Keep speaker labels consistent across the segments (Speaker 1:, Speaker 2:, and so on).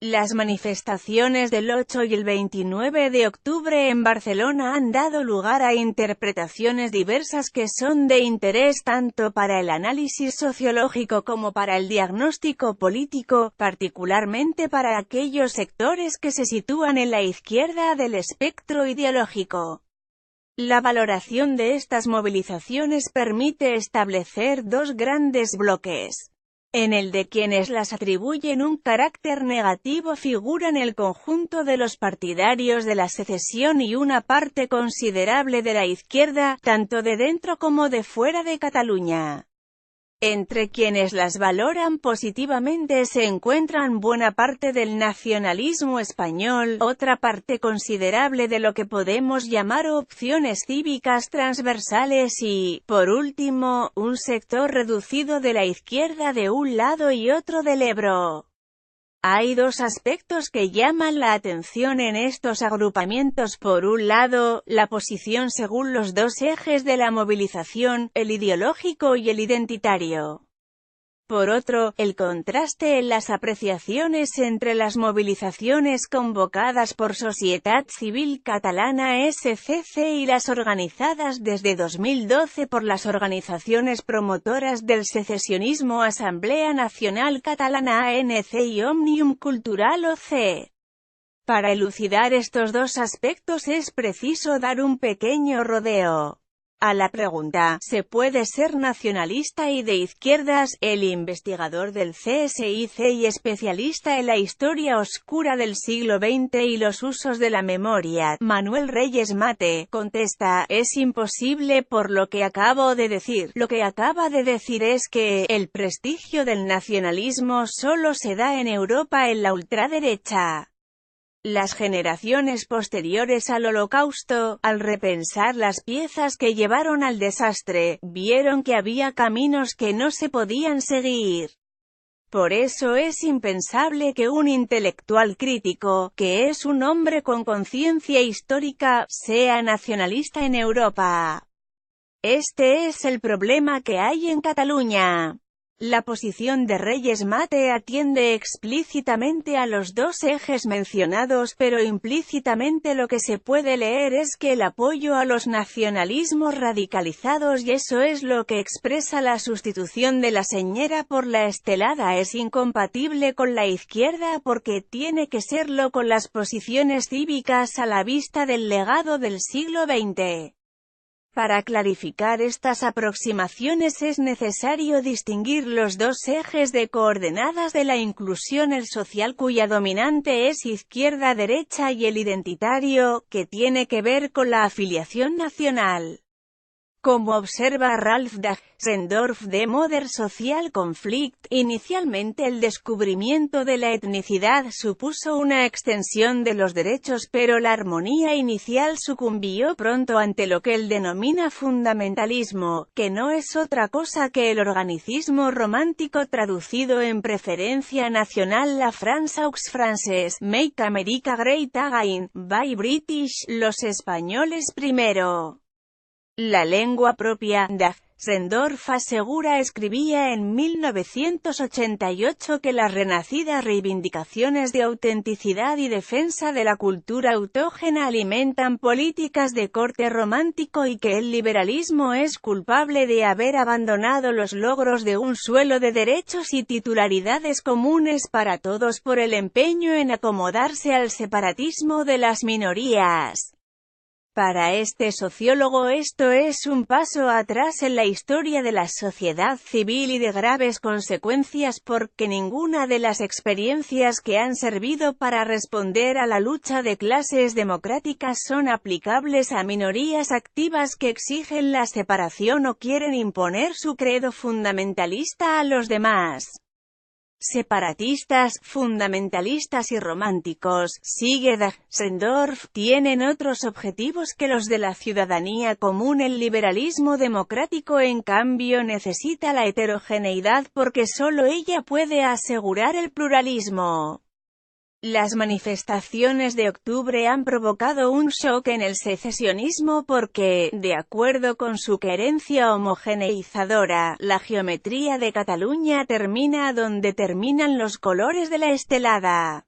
Speaker 1: Las manifestaciones del 8 y el 29 de octubre en Barcelona han dado lugar a interpretaciones diversas que son de interés tanto para el análisis sociológico como para el diagnóstico político, particularmente para aquellos sectores que se sitúan en la izquierda del espectro ideológico. La valoración de estas movilizaciones permite establecer dos grandes bloques. En el de quienes las atribuyen un carácter negativo figuran el conjunto de los partidarios de la secesión y una parte considerable de la izquierda, tanto de dentro como de fuera de Cataluña. Entre quienes las valoran positivamente se encuentran buena parte del nacionalismo español, otra parte considerable de lo que podemos llamar opciones cívicas transversales y, por último, un sector reducido de la izquierda de un lado y otro del Ebro. Hay dos aspectos que llaman la atención en estos agrupamientos. Por un lado, la posición según los dos ejes de la movilización, el ideológico y el identitario. Por otro, el contraste en las apreciaciones entre las movilizaciones convocadas por Societat Civil Catalana SCC y las organizadas desde 2012 por las organizaciones promotoras del secesionismo Asamblea Nacional Catalana ANC y Òmnium Cultural OC. Para elucidar estos dos aspectos es preciso dar un pequeño rodeo a la pregunta, ¿se puede ser nacionalista y de izquierdas? El investigador del CSIC y especialista en la historia oscura del siglo XX y los usos de la memoria, Manuel Reyes Mate, contesta, es imposible por lo que acabo de decir. Lo que acaba de decir es que el prestigio del nacionalismo solo se da en Europa en la ultraderecha. Las generaciones posteriores al Holocausto, al repensar las piezas que llevaron al desastre, vieron que había caminos que no se podían seguir. Por eso es impensable que un intelectual crítico, que es un hombre con conciencia histórica, sea nacionalista en Europa. Este es el problema que hay en Cataluña. La posición de Reyes Mate atiende explícitamente a los dos ejes mencionados, pero implícitamente lo que se puede leer es que el apoyo a los nacionalismos radicalizados, y eso es lo que expresa la sustitución de la señera por la estelada, es incompatible con la izquierda porque tiene que serlo con las posiciones cívicas a la vista del legado del siglo XX. Para clarificar estas aproximaciones es necesario distinguir los dos ejes de coordenadas de la inclusión: el social, cuya dominante es izquierda-derecha, y el identitario, que tiene que ver con la afiliación nacional. Como observa Ralph Dahrendorf de Modern Social Conflict, inicialmente el descubrimiento de la etnicidad supuso una extensión de los derechos, pero la armonía inicial sucumbió pronto ante lo que él denomina fundamentalismo, que no es otra cosa que el organicismo romántico traducido en preferencia nacional. La France aux Frances, Make America Great Again, by British, los españoles primero. La lengua propia. Dahrendorf asegura escribía en 1988 que las renacidas reivindicaciones de autenticidad y defensa de la cultura autógena alimentan políticas de corte romántico y que el liberalismo es culpable de haber abandonado los logros de un suelo de derechos y titularidades comunes para todos por el empeño en acomodarse al separatismo de las minorías. Para este sociólogo esto es un paso atrás en la historia de la sociedad civil y de graves consecuencias porque ninguna de las experiencias que han servido para responder a la lucha de clases democráticas son aplicables a minorías activas que exigen la separación o quieren imponer su credo fundamentalista a los demás. Separatistas, fundamentalistas y románticos, sigue Dahrendorf, tienen otros objetivos que los de la ciudadanía común. El liberalismo democrático, en cambio, necesita la heterogeneidad porque solo ella puede asegurar el pluralismo. Las manifestaciones de octubre han provocado un shock en el secesionismo porque, de acuerdo con su querencia homogeneizadora, la geometría de Cataluña termina donde terminan los colores de la estelada.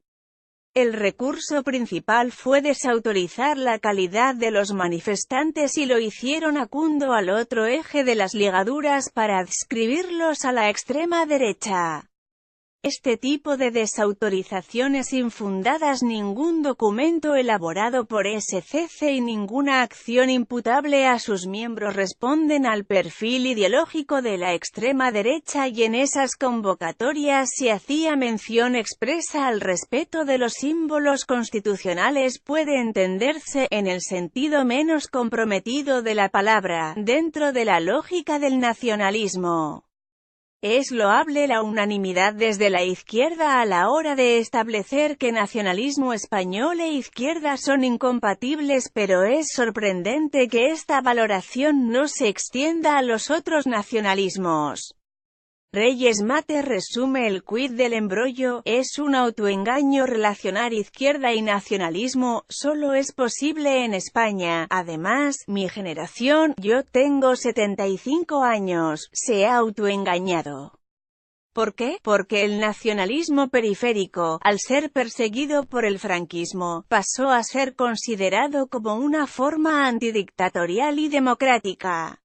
Speaker 1: El recurso principal fue desautorizar la calidad de los manifestantes y lo hicieron acundo al otro eje de las ligaduras para adscribirlos a la extrema derecha. Este tipo de desautorizaciones infundadas, ningún documento elaborado por SCC y ninguna acción imputable a sus miembros responden al perfil ideológico de la extrema derecha, y en esas convocatorias se hacía mención expresa al respeto de los símbolos constitucionales. Puede entenderse, en el sentido menos comprometido de la palabra, dentro de la lógica del nacionalismo. Es loable la unanimidad desde la izquierda a la hora de establecer que nacionalismo español e izquierda son incompatibles, pero es sorprendente que esta valoración no se extienda a los otros nacionalismos. Reyes Mates resume el quid del embrollo: es un autoengaño relacionar izquierda y nacionalismo, solo es posible en España. Además, mi generación, yo tengo 75 años, se ha autoengañado. ¿Por qué? Porque el nacionalismo periférico, al ser perseguido por el franquismo, pasó a ser considerado como una forma antidictatorial y democrática.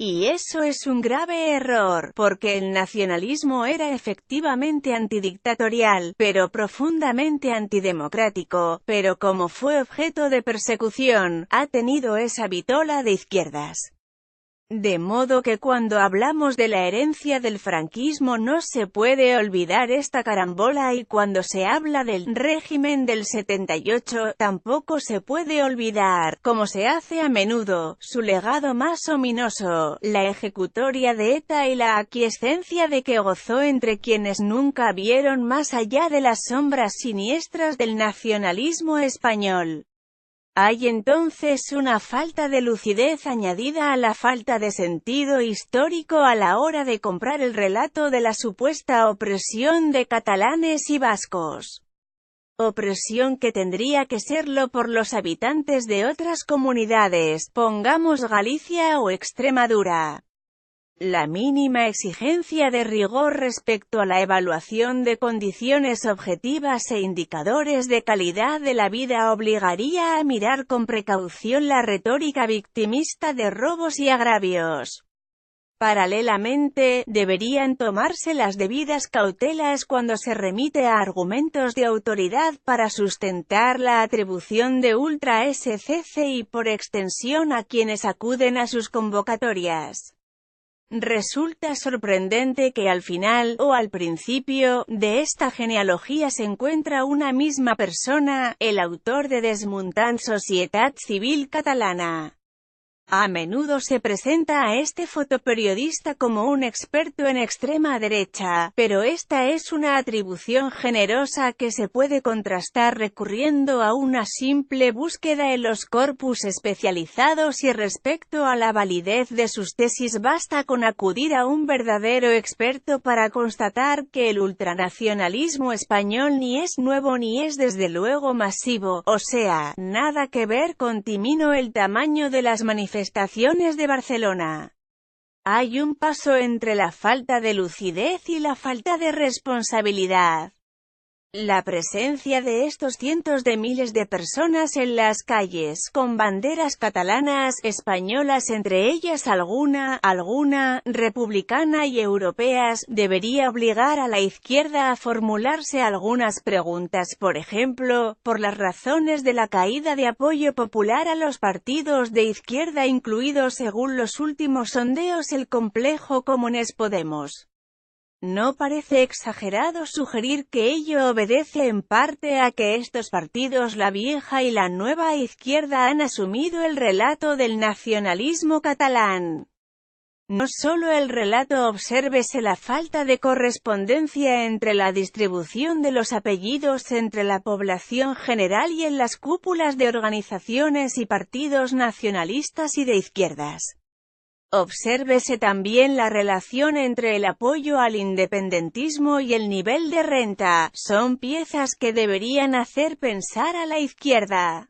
Speaker 1: Y eso es un grave error, porque el nacionalismo era efectivamente antidictatorial, pero profundamente antidemocrático, pero como fue objeto de persecución, ha tenido esa vitola de izquierdas. De modo que cuando hablamos de la herencia del franquismo no se puede olvidar esta carambola, y cuando se habla del régimen del 78 tampoco se puede olvidar, como se hace a menudo, su legado más ominoso, la ejecutoria de ETA y la aquiescencia de que gozó entre quienes nunca vieron más allá de las sombras siniestras del nacionalismo español. Hay entonces una falta de lucidez añadida a la falta de sentido histórico a la hora de comprar el relato de la supuesta opresión de catalanes y vascos. Opresión que tendría que serlo por los habitantes de otras comunidades, pongamos Galicia o Extremadura. La mínima exigencia de rigor respecto a la evaluación de condiciones objetivas e indicadores de calidad de la vida obligaría a mirar con precaución la retórica victimista de robos y agravios. Paralelamente, deberían tomarse las debidas cautelas cuando se remite a argumentos de autoridad para sustentar la atribución de ultra SCC y por extensión a quienes acuden a sus convocatorias. Resulta sorprendente que al final, o al principio, de esta genealogía se encuentra una misma persona, el autor de Desmuntant Societat Civil Catalana. A menudo se presenta a este fotoperiodista como un experto en extrema derecha, pero esta es una atribución generosa que se puede contrastar recurriendo a una simple búsqueda en los corpus especializados, y respecto a la validez de sus tesis basta con acudir a un verdadero experto para constatar que el ultranacionalismo español ni es nuevo ni es desde luego masivo, o sea, nada que ver con Timino el tamaño de las manifestaciones de Barcelona. Hay un paso entre la falta de lucidez y la falta de responsabilidad. La presencia de estos cientos de miles de personas en las calles, con banderas catalanas, españolas, entre ellas alguna, republicana y europeas, debería obligar a la izquierda a formularse algunas preguntas, por ejemplo, por las razones de la caída de apoyo popular a los partidos de izquierda, incluido según los últimos sondeos el complejo Comunes Podemos. No parece exagerado sugerir que ello obedece en parte a que estos partidos, la vieja y la nueva izquierda, han asumido el relato del nacionalismo catalán. No solo el relato, obsérvese la falta de correspondencia entre la distribución de los apellidos entre la población general y en las cúpulas de organizaciones y partidos nacionalistas y de izquierdas. Obsérvese también la relación entre el apoyo al independentismo y el nivel de renta, son piezas que deberían hacer pensar a la izquierda.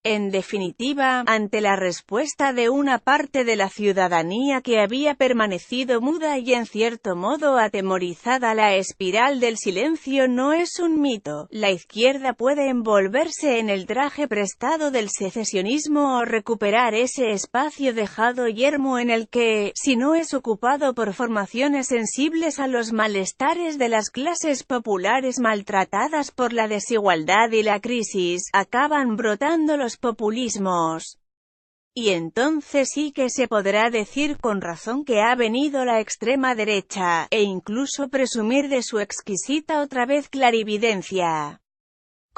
Speaker 1: En definitiva, ante la respuesta de una parte de la ciudadanía que había permanecido muda y en cierto modo atemorizada, la espiral del silencio no es un mito. La izquierda puede envolverse en el traje prestado del secesionismo o recuperar ese espacio dejado yermo en el que, si no es ocupado por formaciones sensibles a los malestares de las clases populares maltratadas por la desigualdad y la crisis, acaban brotando los populismos. Y entonces sí que se podrá decir con razón que ha venido la extrema derecha, e incluso presumir de su exquisita otra vez clarividencia.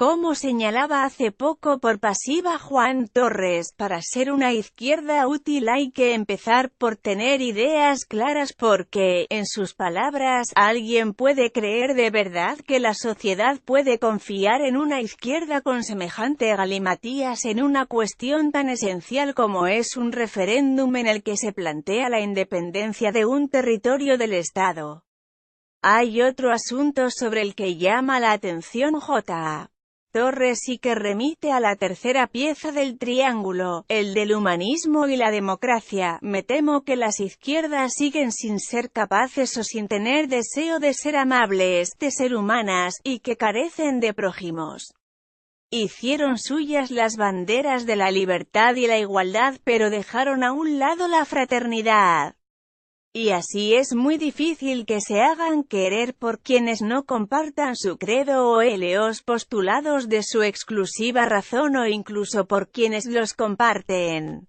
Speaker 1: Como señalaba hace poco por pasiva Juan Torres, para ser una izquierda útil hay que empezar por tener ideas claras porque, en sus palabras, ¿alguien puede creer de verdad que la sociedad puede confiar en una izquierda con semejante galimatías en una cuestión tan esencial como es un referéndum en el que se plantea la independencia de un territorio del Estado? Hay otro asunto sobre el que llama la atención J. Torres y que remite a la tercera pieza del triángulo, el del humanismo y la democracia. Me temo que las izquierdas siguen sin ser capaces o sin tener deseo de ser amables, de ser humanas, y que carecen de prójimos. Hicieron suyas las banderas de la libertad y la igualdad, pero dejaron a un lado la fraternidad. Y así es muy difícil que se hagan querer por quienes no compartan su credo o los postulados de su exclusiva razón o incluso por quienes los comparten.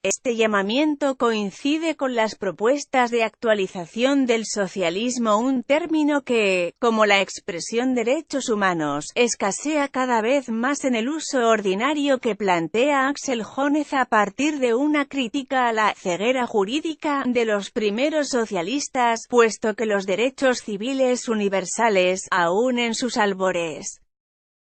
Speaker 1: Este llamamiento coincide con las propuestas de actualización del socialismo, un término que, como la expresión derechos humanos, escasea cada vez más en el uso ordinario que plantea Axel Jónez a partir de una crítica a la ceguera jurídica de los primeros socialistas, puesto que los derechos civiles universales, aún en sus albores,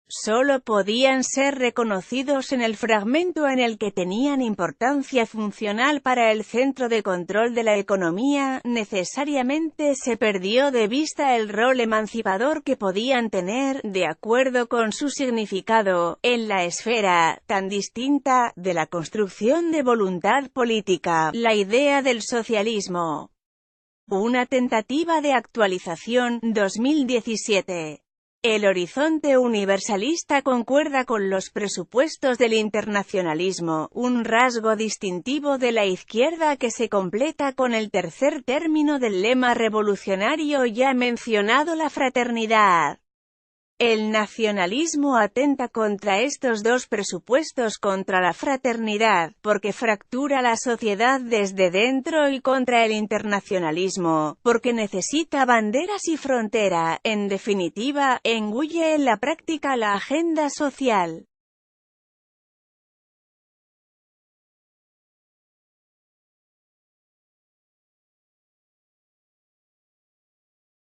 Speaker 1: solo podían ser reconocidos en el fragmento en el que tenían importancia funcional para el centro de control de la economía. Necesariamente se perdió de vista el rol emancipador que podían tener, de acuerdo con su significado, en la esfera, tan distinta, de la construcción de voluntad política, la idea del socialismo. Una tentativa de actualización, 2017. El horizonte universalista concuerda con los presupuestos del internacionalismo, un rasgo distintivo de la izquierda que se completa con el tercer término del lema revolucionario ya mencionado, la fraternidad. El nacionalismo atenta contra estos dos presupuestos, contra la fraternidad, porque fractura la sociedad desde dentro, y contra el internacionalismo, porque necesita banderas y frontera. En definitiva, engulle en la práctica la agenda social.